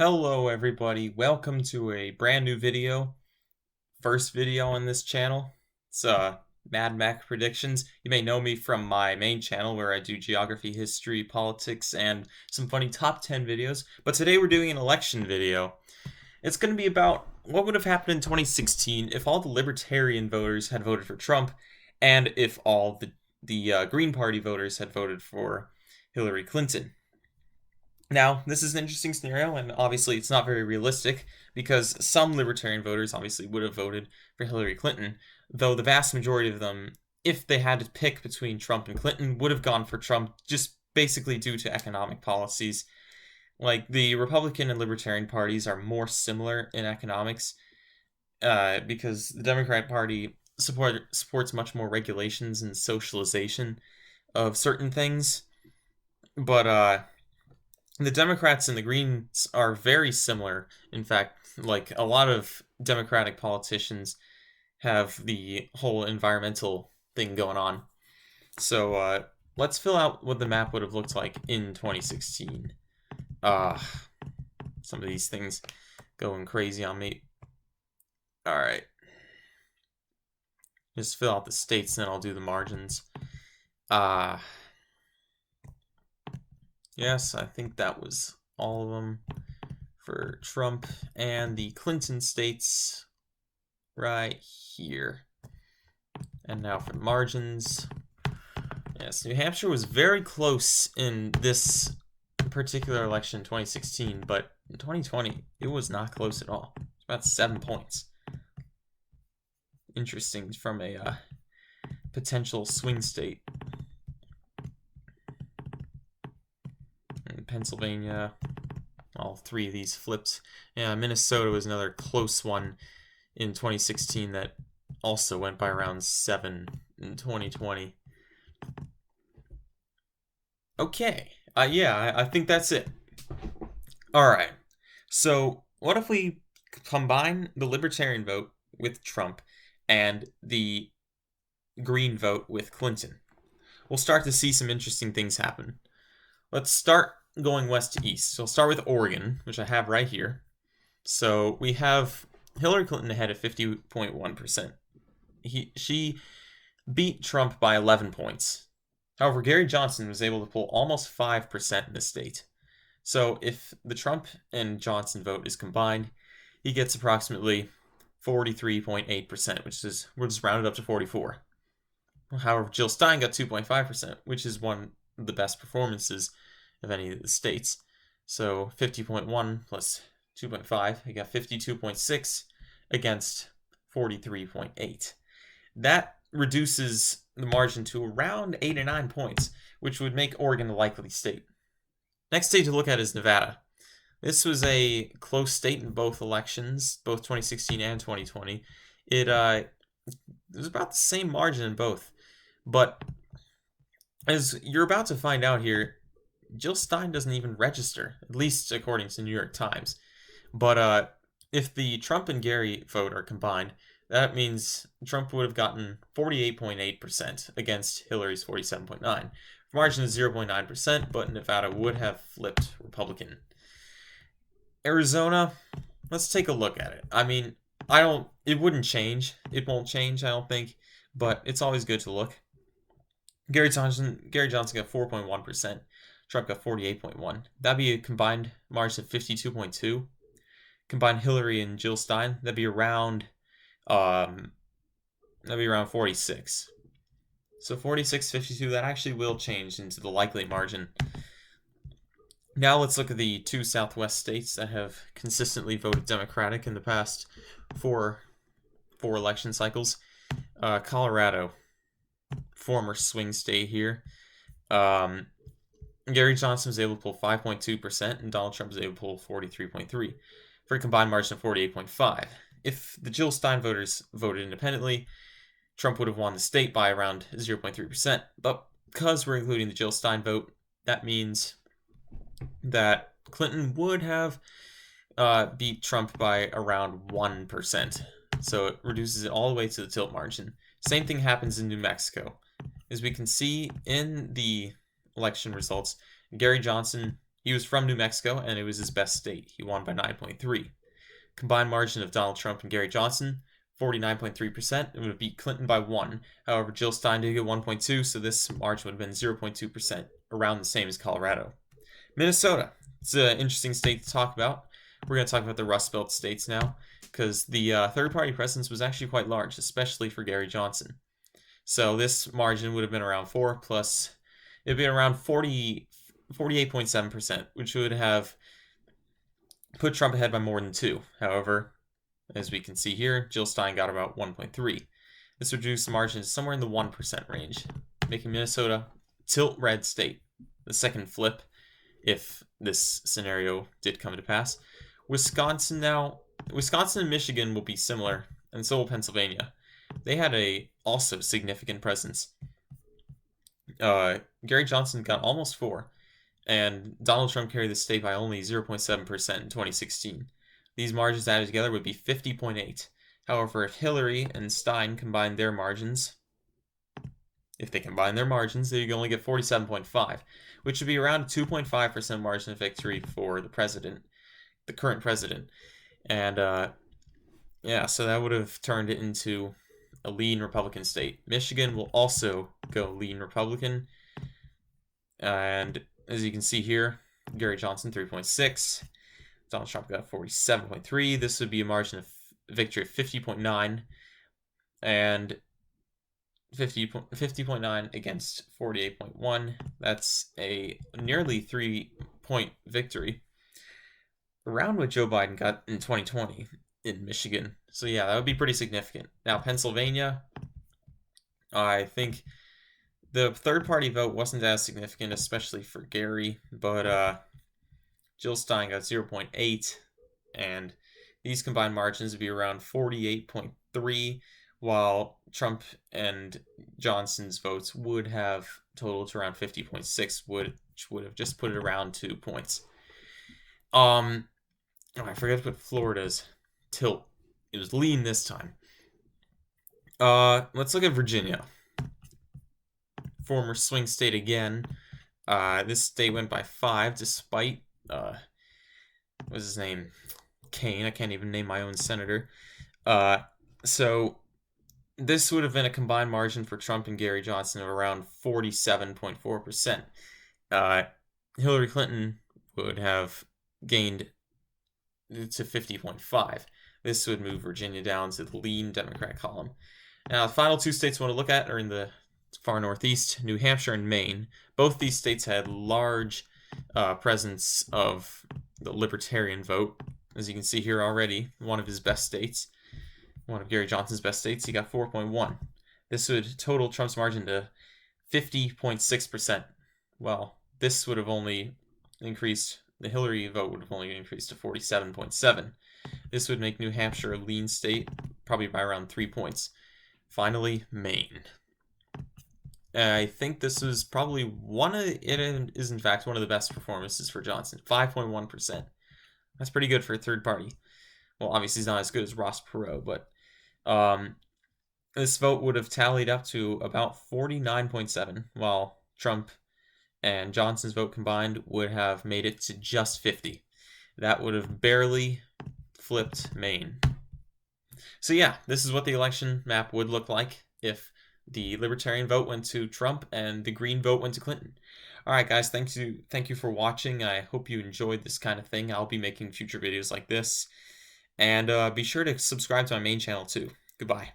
Hello everybody, welcome to a brand new video. First video on this channel. It's Mad Mac Predictions. You may know me from my main channel where I do geography, history, politics, and some funny top 10 videos. But today we're doing an election video. It's going to be about what would have happened in 2016 if all the Libertarian voters had voted for Trump and if all the Green Party voters had voted for Hillary Clinton. Now, this is an interesting scenario, and obviously it's not very realistic, because some Libertarian voters obviously would have voted for Hillary Clinton, though the vast majority of them, if they had to pick between Trump and Clinton, would have gone for Trump, just basically due to economic policies. Like, the Republican and Libertarian parties are more similar in economics, because the Democrat Party supports much more regulations and socialization of certain things, but the Democrats and the Greens are very similar. In fact, like a lot of Democratic politicians have the whole environmental thing going on. So let's fill out what the map would have looked like in 2016. Some of these things going crazy on me. Alright. Just fill out the states and then I'll do the margins. Yes, I think that was all of them for Trump, and the Clinton states right here. And now for margins. Yes, New Hampshire was very close in this particular election in 2016, but in 2020, it was not close at all. It's about 7 points. Interesting from a potential swing state. Pennsylvania, all three of these flipped. Yeah, Minnesota was another close one in 2016 that also went by around 7 in 2020. Okay, yeah, I think that's it. Alright, so what if we combine the Libertarian vote with Trump and the Green vote with Clinton? We'll start to see some interesting things happen. Let's start going west to east. So I'll start with Oregon, which I have right here. So we have Hillary Clinton ahead at 50.1%. She beat Trump by 11 points. However, Gary Johnson was able to pull almost 5% in the state. So if the Trump and Johnson vote is combined, he gets approximately 43.8%, which is, we'll just round it up to 44. However, Jill Stein got 2.5%, which is one of the best performances of any of the states. So 50.1 plus 2.5, you got 52.6 against 43.8. That reduces the margin to around 8 or 9 points, which would make Oregon a likely state. Next state to look at is Nevada. This was a close state in both elections, both 2016 and 2020. It was about the same margin in both, but as you're about to find out here, Jill Stein doesn't even register, at least according to New York Times. But if the Trump and Gary vote are combined, that means Trump would have gotten 48.8% against Hillary's 47.9%. Margin is 0.9%, but Nevada would have flipped Republican. Arizona, let's take a look at it. I mean, it wouldn't change. It won't change, I don't think, but it's always good to look. Gary Johnson got 4.1%. Trump got 48.1%. That'd be a combined margin of 52.2%. Combine Hillary and Jill Stein, that'd be around 46. So 46-52, that actually will change into the likely margin. Now let's look at the two Southwest states that have consistently voted Democratic in the past four election cycles. Colorado, former swing state here. Gary Johnson was able to pull 5.2%, and Donald Trump was able to pull 43.3%, for a combined margin of 48.5%. If the Jill Stein voters voted independently, Trump would have won the state by around 0.3%. But because we're including the Jill Stein vote, that means that Clinton would have beat Trump by around 1%. So it reduces it all the way to the tilt margin. Same thing happens in New Mexico. As we can see in the election results, Gary Johnson He was from New Mexico, and it was his best state. He won by 9.3. Combined margin of Donald Trump and Gary Johnson, 49.3%. It would have beat Clinton by 1. However, Jill Stein did get 1.2, so this margin would have been 0.2%, around the same as Colorado. Minnesota. It's an interesting state to talk about. We're going to talk about the Rust Belt states now, because the third-party presence was actually quite large, especially for Gary Johnson. So this margin would have been around 4 plus, it would be around 48.7%, which would have put Trump ahead by more than 2. However, as we can see here, Jill Stein got about 1.3. This would reduce the margin to somewhere in the 1% range, making Minnesota tilt red state. The second flip, if this scenario did come to pass. Wisconsin and Michigan will be similar, and so will Pennsylvania. They had a also significant presence. Gary Johnson got almost 4, and Donald Trump carried the state by only 0.7% in 2016. These margins added together would be 50.8. However, if Hillary and Stein combined their margins, they can only get 47.5, which would be around a 2.5% margin of victory for the current president. And yeah, so that would have turned it into a lean Republican state. Michigan will also go lean Republican. And as you can see here, Gary Johnson 3.6, Donald Trump got 47.3. This would be a margin of victory of 50.9, and 50.9 against 48.1. That's a nearly 3-point victory, around what Joe Biden got in 2020 in Michigan. So yeah, that would be pretty significant. Now, Pennsylvania, I think the third-party vote wasn't as significant, especially for Gary, but Jill Stein got 0.8, and these combined margins would be around 48.3, while Trump and Johnson's votes would have totaled to around 50.6, which would have just put it around 2 points. I forget to put Florida's tilt. It was lean this time. Let's look at Virginia. Former swing state again. This state went by 5 despite, what's his name? Kane. I can't even name my own senator. So this would have been a combined margin for Trump and Gary Johnson of around 47.4%. Hillary Clinton would have gained to 50.5. This would move Virginia down to the lean Democrat column. Now, the final 2 states I want to look at are in the far northeast, New Hampshire and Maine. Both these states had large presence of the Libertarian vote. As you can see here already, one of his best states, one of Gary Johnson's best states, he got 4.1. This would total Trump's margin to 50.6%. Well, this would have only increased, the Hillary vote would have only increased to 47.7. This would make New Hampshire a lean state, probably by around 3 points. Finally, Maine. I think this is probably it is in fact one of the best performances for Johnson. 5.1%. That's pretty good for a third party. Well, obviously he's not as good as Ross Perot, but this vote would have tallied up to about 49.7, while Trump and Johnson's vote combined would have made it to just 50. That would have barely flipped Maine. So yeah, this is what the election map would look like if the Libertarian vote went to Trump and the Green vote went to Clinton. All right, guys, thank you for watching. I hope you enjoyed this kind of thing. I'll be making future videos like this. And be sure to subscribe to my main channel too. Goodbye.